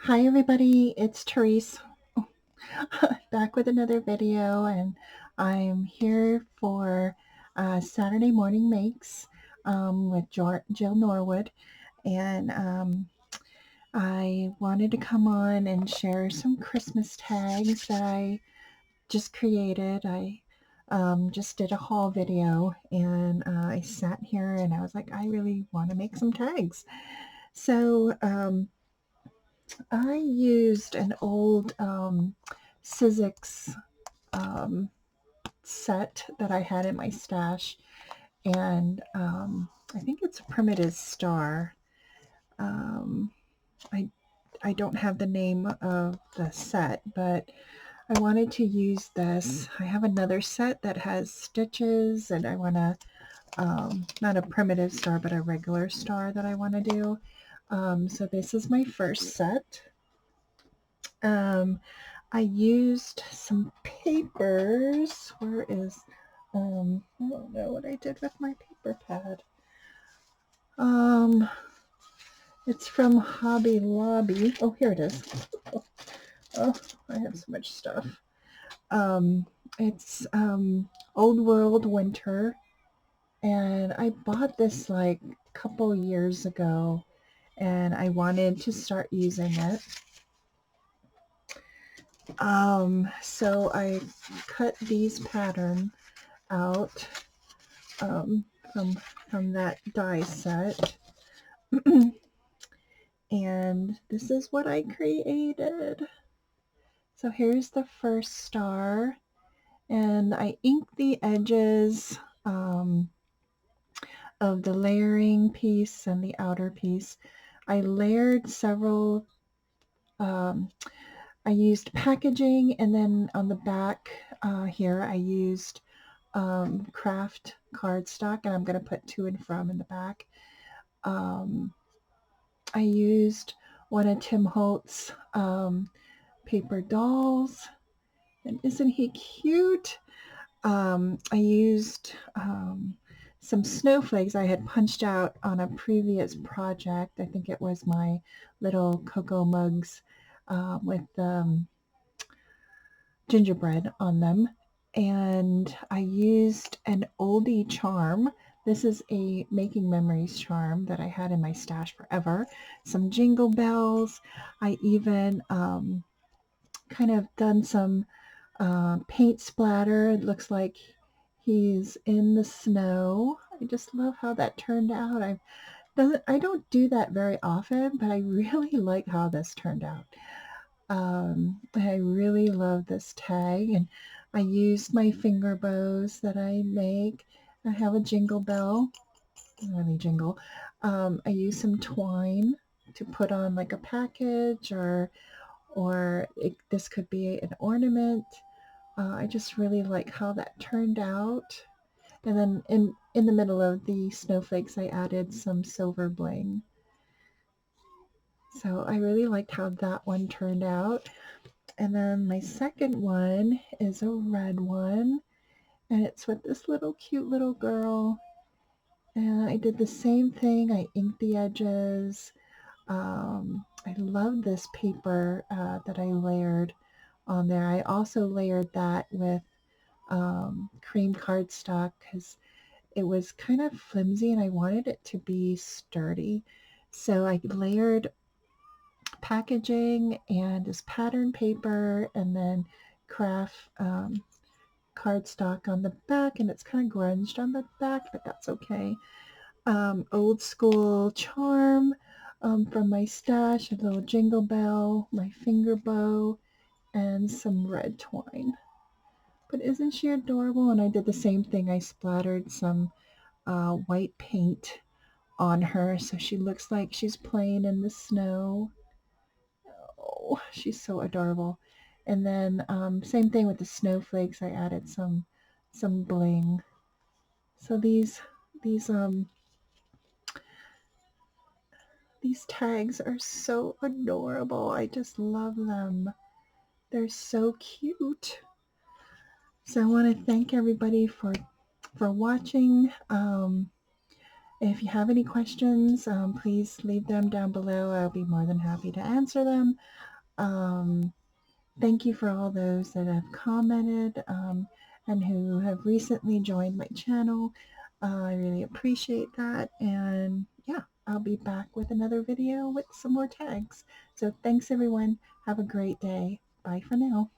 Hi everybody, it's Tereese back with another video, and I'm here for Saturday Morning Makes with Jill Norwood, and I wanted to come on and share some Christmas tags that I just created. I just did a haul video, and I sat here and I was like, I really want to make some tags. So I used an old Sizzix um, set that I had in my stash, and I think it's a primitive star. Um, I I don't have the name of the set, but I wanted to use this. I have another set that has stitches, and I want to not a primitive star, but a regular star that I want to do. So this is my first set. Um, I used some papers. Where is, I don't know what I did with my paper pad. Um, it's from Hobby Lobby. Oh, here it is. Oh, I have so much stuff. Um, it's Old World Winter, and I bought this like a couple years ago, and I wanted to start using it. So I cut these patterns out um, from from that die set, and this is what I created. So here's the first star, and I inked the edges of the layering piece and the outer piece. I layered several. Um, I used packaging, and then on the back here I used craft cardstock, and I'm going to put to and from in the back. I used one of Tim Holtz paper dolls, and isn't he cute? I used some snowflakes I had punched out on a previous project. I think it was my little cocoa mugs with gingerbread on them. And I used an oldie charm. This is a Making Memories charm that I had in my stash forever. Some jingle bells. I even kind of done some paint splatter. It looks like he's in the snow. I just love how that turned out. I don't do that very often, but I really like how this turned out. I really love this tag, and I used my finger bows that I make. I have a jingle bell, doesn't really jingle. I use some twine to put on like a package, this could be an ornament. I just really like how that turned out. And then in the middle of the snowflakes, I added some silver bling. So I really liked how that one turned out. And then my second one is a red one, and it's with this little cute little girl. And I did the same thing. I inked the edges. I love this paper that I layered on there. I also layered that with cream cardstock because it was kind of flimsy and I wanted it to be sturdy. So I layered packaging and this pattern paper, and then craft cardstock on the back, and it's kind of grunged on the back, but that's okay. Old school charm from my stash, a little jingle bell, my finger bow, and some red twine. But isn't she adorable? And I did the same thing. I splattered some white paint on her so she looks like she's playing in the snow. Oh, she's so adorable. And then same thing with the snowflakes. I added some bling. So these um these tags are so adorable. I just love them. They're so cute. So I want to thank everybody for watching. If you have any questions, please leave them down below. I'll be more than happy to answer them. Um, Thank you for all those that have commented and who have recently joined my channel. I really appreciate that. And yeah, I'll be back with another video with some more tags. So thanks everyone. Have a great day. Bye for now.